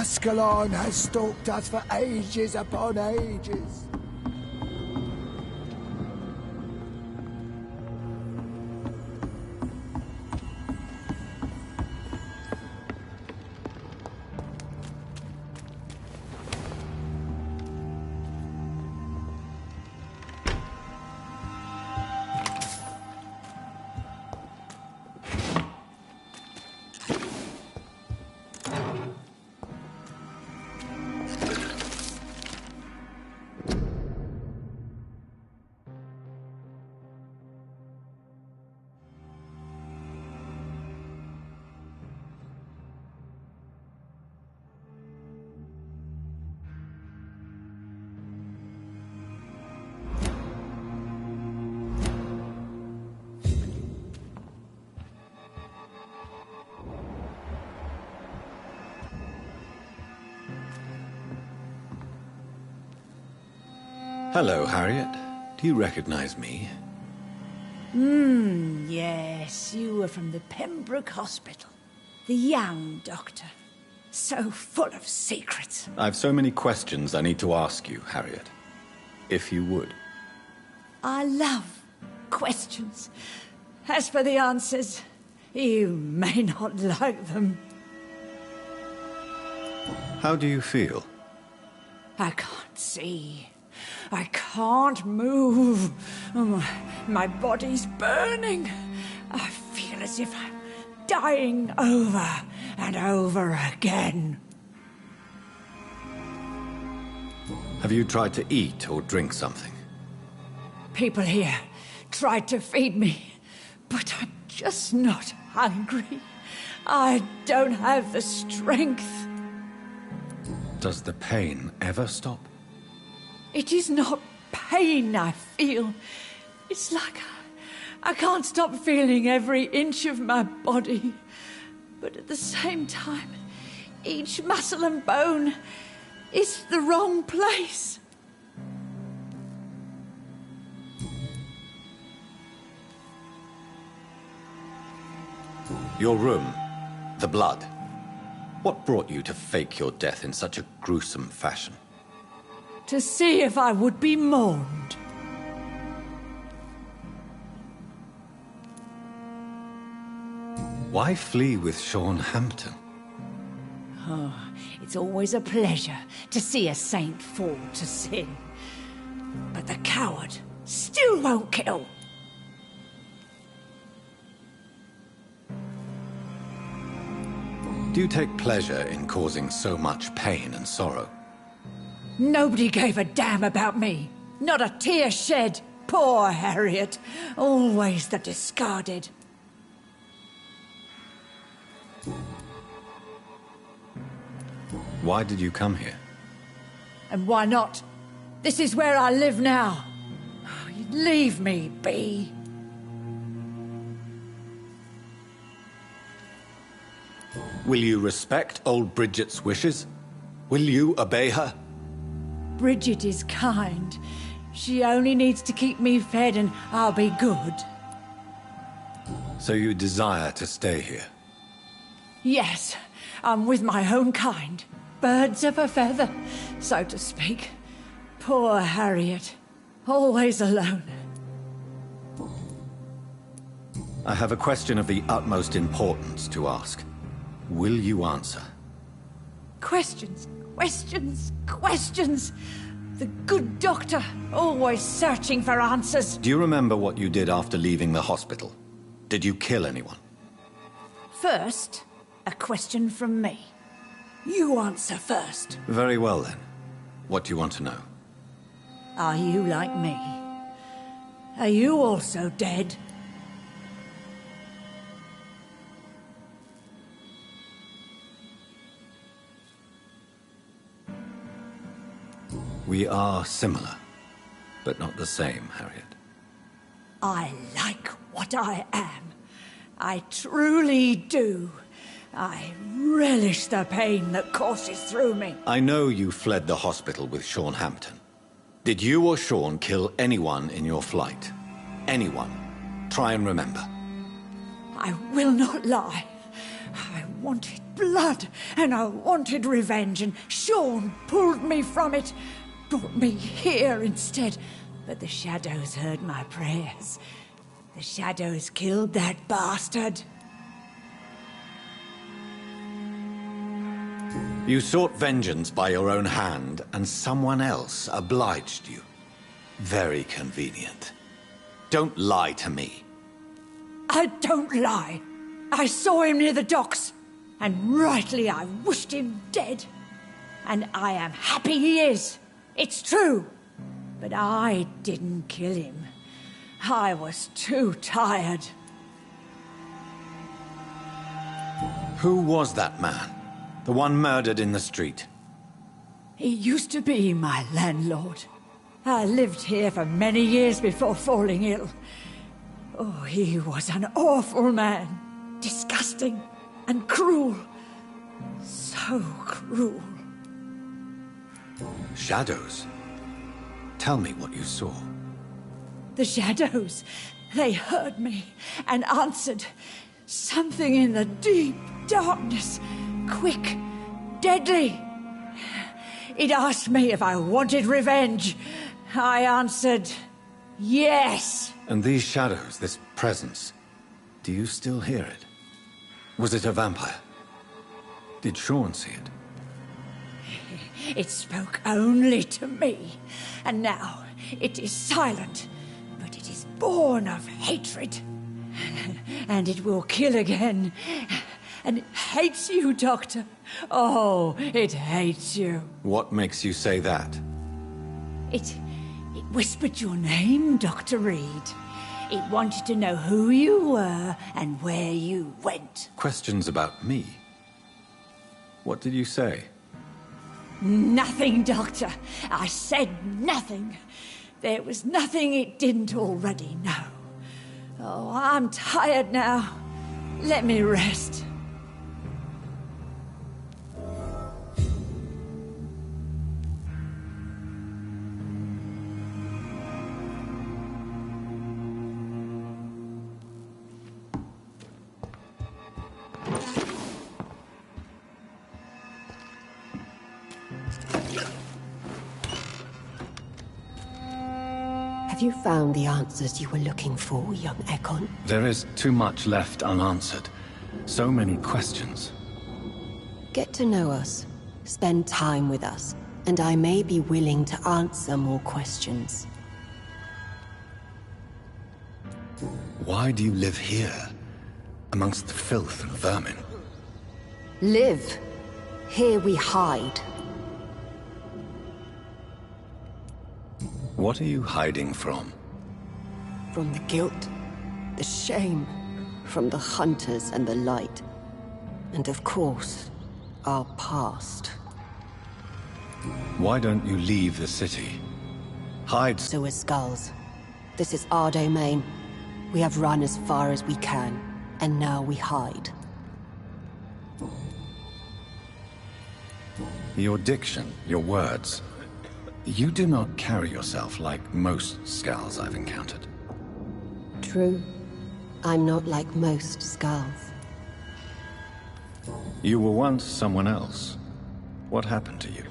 Ascalon has stalked us for ages upon ages. Hello, Harriet. Do you recognize me? Yes, you were from the Pembroke Hospital. The young doctor. So full of secrets. I have so many questions I need to ask you, Harriet. If you would. I love questions. As for the answers, you may not like them. How do you feel? I can't see. I can't move. My body's burning. I feel as if I'm dying over and over again. Have you tried to eat or drink something? People here tried to feed me, but I'm just not hungry. I don't have the strength. Does the pain ever stop? It is not pain I feel. It's like I can't stop feeling every inch of my body. But at the same time, each muscle and bone is the wrong place. Your room, the blood. What brought you to fake your death in such a gruesome fashion? To see if I would be mourned. Why flee with Sean Hampton? Oh, it's always a pleasure to see a saint fall to sin. But the coward still won't kill. Do you take pleasure in causing so much pain and sorrow? Nobody gave a damn about me. Not a tear shed. Poor Harriet. Always the discarded. Why did you come here? And why not? This is where I live now. Leave me be. Will you respect old Bridget's wishes? Will you obey her? Bridget is kind. She only needs to keep me fed and I'll be good. So you desire to stay here? Yes, I'm with my own kind. Birds of a feather, so to speak. Poor Harriet. Always alone. I have a question of the utmost importance to ask. Will you answer? Questions, questions, questions. The good doctor, always searching for answers. Do you remember what you did after leaving the hospital? Did you kill anyone? First, a question from me. You answer first. Very well then. What do you want to know? Are you like me? Are you also dead? We are similar, but not the same, Harriet. I like what I am. I truly do. I relish the pain that courses through me. I know you fled the hospital with Sean Hampton. Did you or Sean kill anyone in your flight? Anyone? Try and remember. I will not lie. I wanted blood, and I wanted revenge, and Sean pulled me from it, brought me here instead. But the shadows heard my prayers. The shadows killed that bastard. You sought vengeance by your own hand, and someone else obliged you. Very convenient. Don't lie to me. I don't lie. I saw him near the docks, and rightly I wished him dead. And I am happy he is. It's true. But I didn't kill him. I was too tired. Who was that man? The one murdered in the street? He used to be my landlord. I lived here for many years before falling ill. Oh, he was an awful man. Disgusting and cruel. So cruel. Shadows? Tell me what you saw. The shadows, they heard me and answered. Something in the deep darkness. Quick, deadly. It asked me if I wanted revenge. I answered, yes. And these shadows, this presence, do you still hear it? Was it a vampire? Did Sean see it? It spoke only to me, and now it is silent, but it is born of hatred. And it will kill again. And it hates you, Doctor. Oh, it hates you. What makes you say that? It whispered your name, Dr. Reed. It wanted to know who you were and where you went. Questions about me? What did you say? Nothing, Doctor. I said nothing. There was nothing it didn't already know. Oh, I'm tired now. Let me rest. Have you found the answers you were looking for, young Ekon? There is too much left unanswered. So many questions. Get to know us, spend time with us, and I may be willing to answer more questions. Why do you live here, amongst the filth and vermin? Live. Here we hide. What are you hiding from? From the guilt, the shame, from the hunters and the light. And of course, our past. Why don't you leave the city? Hide. So is Skulls. This is our domain. We have run as far as we can, and now we hide. Your diction, your words. You do not carry yourself like most Skulls I've encountered. True. I'm not like most Skulls. You were once someone else. What happened to you?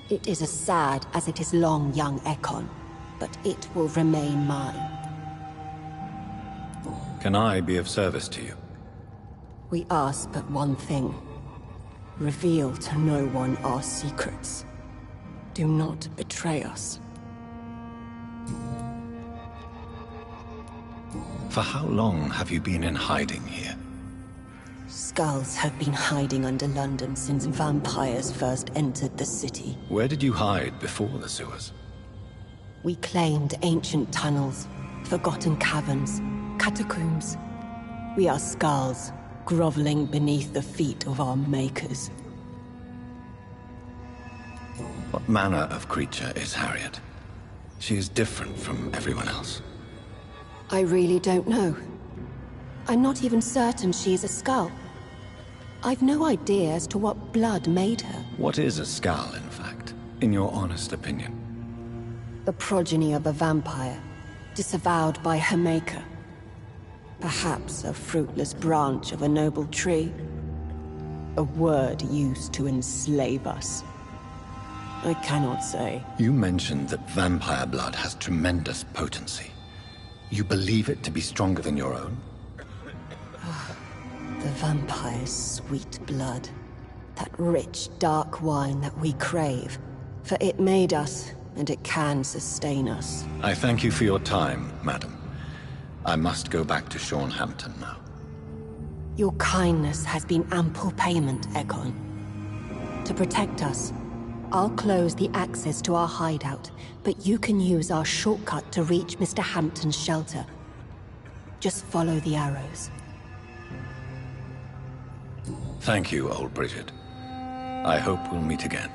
It is as sad as it is long, young Ekon, but it will remain mine. Can I be of service to you? We ask but one thing. Reveal to no one our secrets. Do not betray us. For how long have you been in hiding here? Skulls have been hiding under London since vampires first entered the city. Where did you hide before the sewers? We claimed ancient tunnels, forgotten caverns, catacombs. We are Skulls, groveling beneath the feet of our makers. What manner of creature is Harriet? She is different from everyone else. I really don't know. I'm not even certain she is a Skull. I've no idea as to what blood made her. What is a Skull, in fact, in your honest opinion? The progeny of a vampire, disavowed by her maker. Perhaps a fruitless branch of a noble tree. A word used to enslave us. I cannot say. You mentioned that vampire blood has tremendous potency. You believe it to be stronger than your own? The vampire's sweet blood. That rich, dark wine that we crave. For it made us, and it can sustain us. I thank you for your time, madam. I must go back to Shornhampton now. Your kindness has been ample payment, Ekon. To protect us, I'll close the access to our hideout, but you can use our shortcut to reach Mr. Hampton's shelter. Just follow the arrows. Thank you, old Bridget. I hope we'll meet again.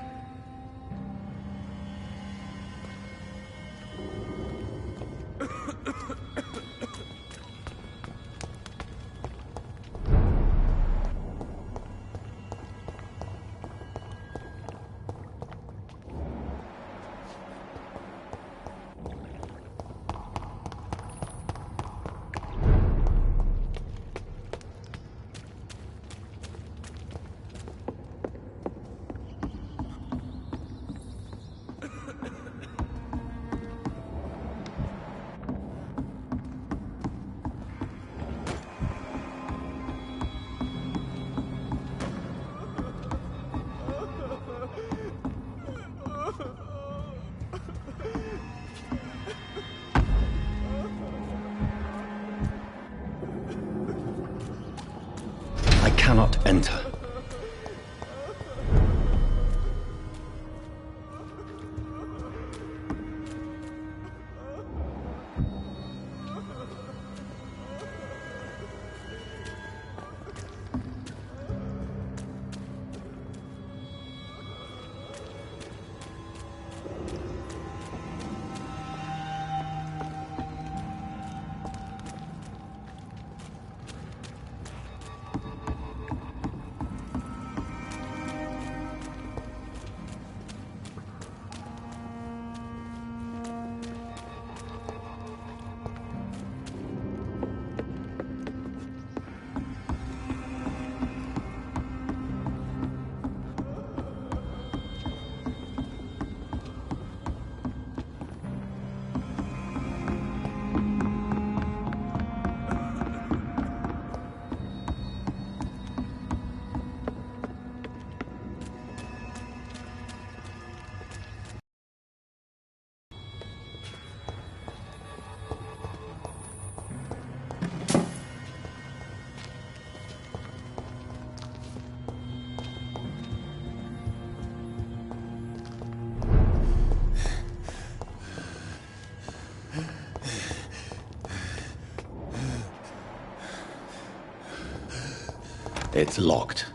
I cannot enter. It's locked.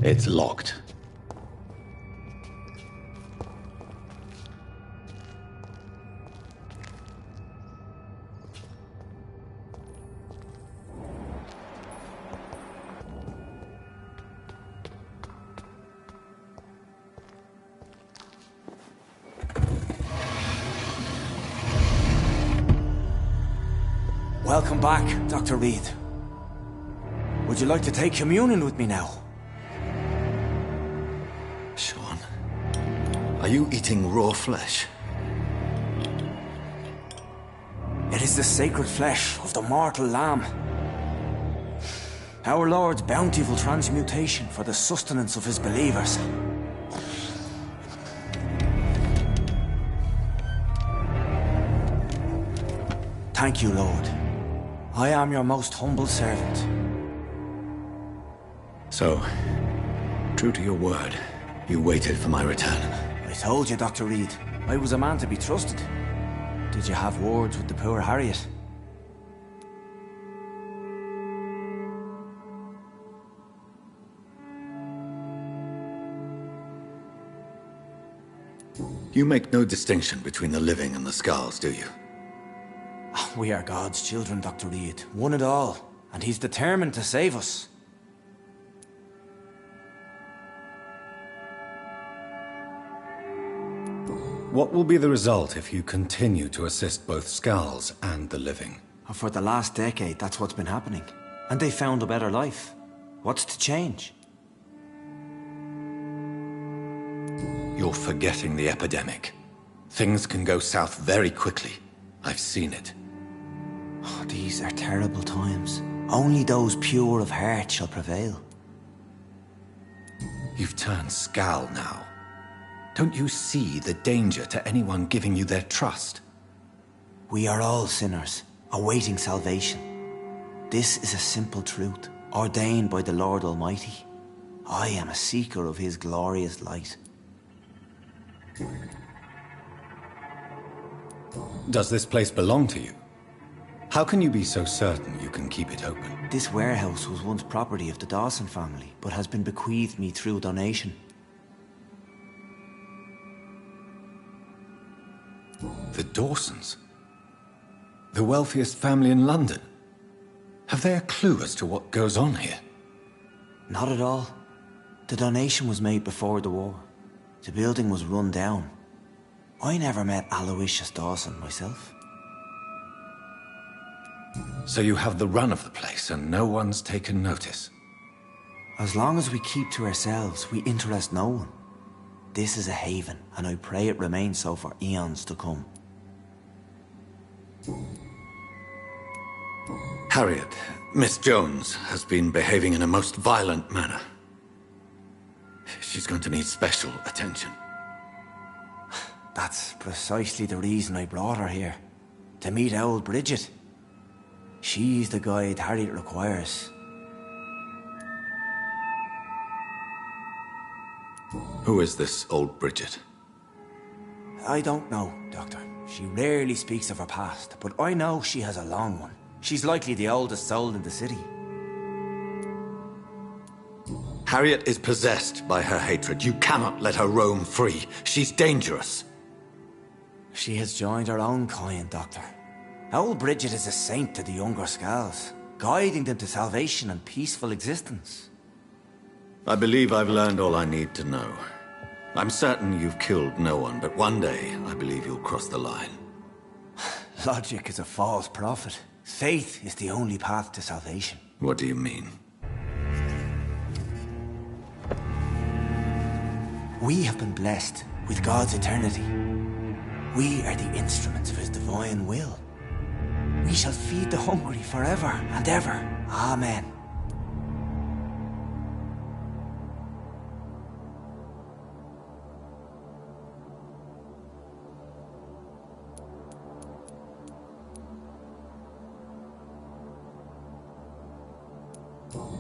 It's locked. Welcome back, Dr. Reed. Would you like to take communion with me now? Sean, are you eating raw flesh? It is the sacred flesh of the mortal lamb. Our Lord's bountiful transmutation for the sustenance of his believers. Thank you, Lord. I am your most humble servant. So, true to your word, you waited for my return. I told you, Dr. Reed, I was a man to be trusted. Did you have words with the poor Harriet? You make no distinction between the living and the Skulls, do you? We are God's children, Dr. Reed. One and all. And he's determined to save us. What will be the result if you continue to assist both Skulls and the living? For the last decade, that's what's been happening. And they found a better life. What's to change? You're forgetting the epidemic. Things can go south very quickly. I've seen it. Oh, these are terrible times. Only those pure of heart shall prevail. You've turned Skull now. Don't you see the danger to anyone giving you their trust? We are all sinners, awaiting salvation. This is a simple truth, ordained by the Lord Almighty. I am a seeker of his glorious light. Does this place belong to you? How can you be so certain you can keep it open? This warehouse was once property of the Dawson family, but has been bequeathed me through donation. The Dawsons? The wealthiest family in London? Have they a clue as to what goes on here? Not at all. The donation was made before the war. The building was run down. I never met Aloysius Dawson myself. So you have the run of the place and no one's taken notice? As long as we keep to ourselves, we interest no one. This is a haven, and I pray it remains so for eons to come. Harriet, Miss Jones has been behaving in a most violent manner. She's going to need special attention. That's precisely the reason I brought her here. To meet old Bridget. She's the guide Harriet requires. Who is this old Bridget? I don't know, Doctor. She rarely speaks of her past, but I know she has a long one. She's likely the oldest soul in the city. Harriet is possessed by her hatred. You cannot let her roam free. She's dangerous. She has joined her own kind, Doctor. Old Bridget is a saint to the younger Skulls, guiding them to salvation and peaceful existence. I believe I've learned all I need to know. I'm certain you've killed no one, but one day I believe you'll cross the line. Logic is a false prophet. Faith is the only path to salvation. What do you mean? We have been blessed with God's eternity. We are the instruments of his divine will. We shall feed the hungry forever and ever. Amen.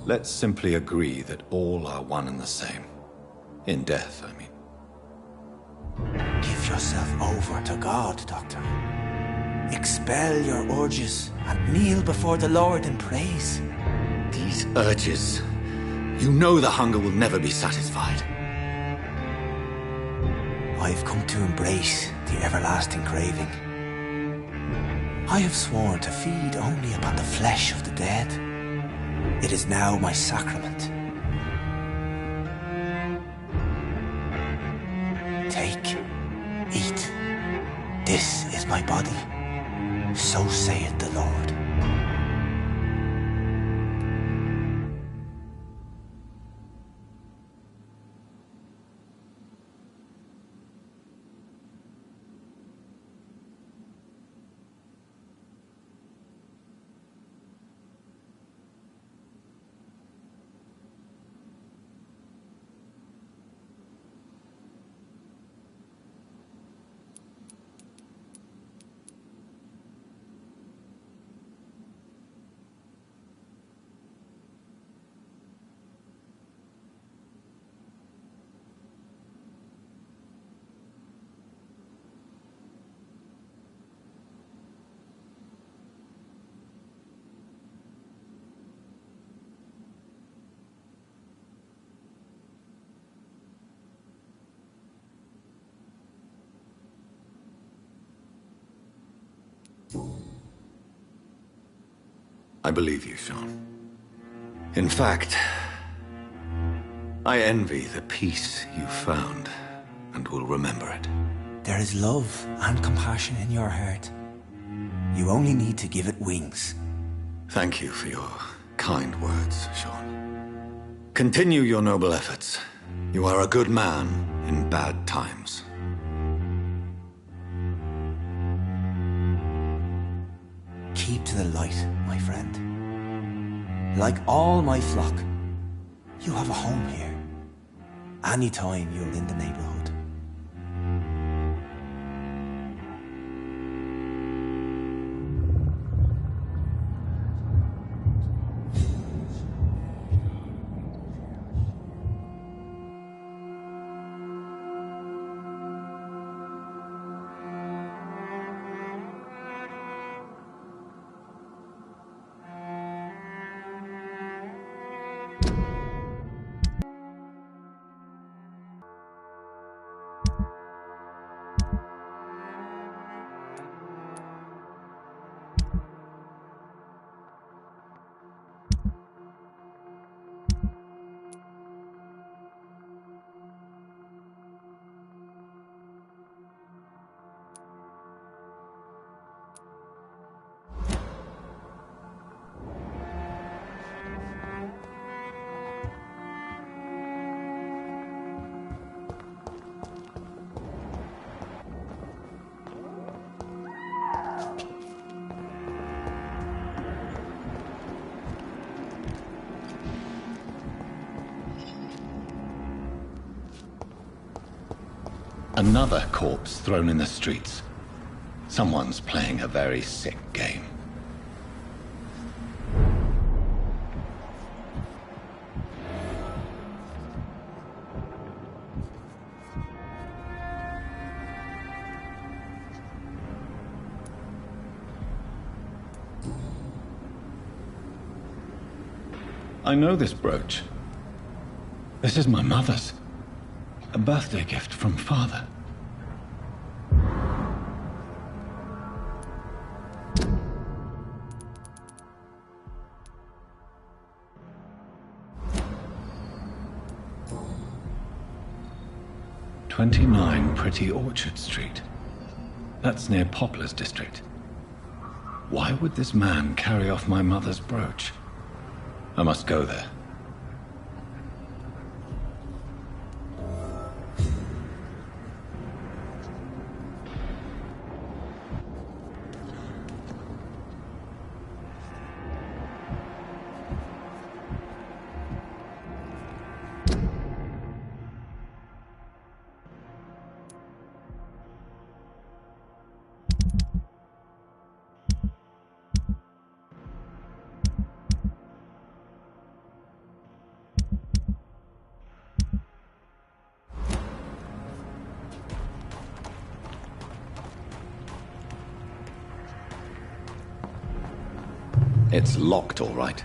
Let's simply agree that all are one and the same. In death, I mean. Give yourself over to God, Doctor. Expel your urges and kneel before the Lord in praise. These urges, You know the hunger will never be satisfied. I've come to embrace the everlasting craving. I have sworn to feed only upon the flesh of the dead. It is now my sacrament. Take, eat. This is my body. So saith the Lord. I believe you, Sean. In fact, I envy the peace you found, and will remember it. There is love and compassion in your heart. You only need to give it wings. Thank you for your kind words, Sean. Continue your noble efforts. You are a good man in bad times. Keep to the light, my friend. Like all my flock, you have a home here. Anytime you're in the neighborhood. Another corpse thrown in the streets. Someone's playing a very sick game. I know this brooch. This is my mother's. A birthday gift from father. "29 Pretty Orchard Street. That's near Poplar's district. Why would this man carry off my mother's brooch? I must go there. It's locked, all right.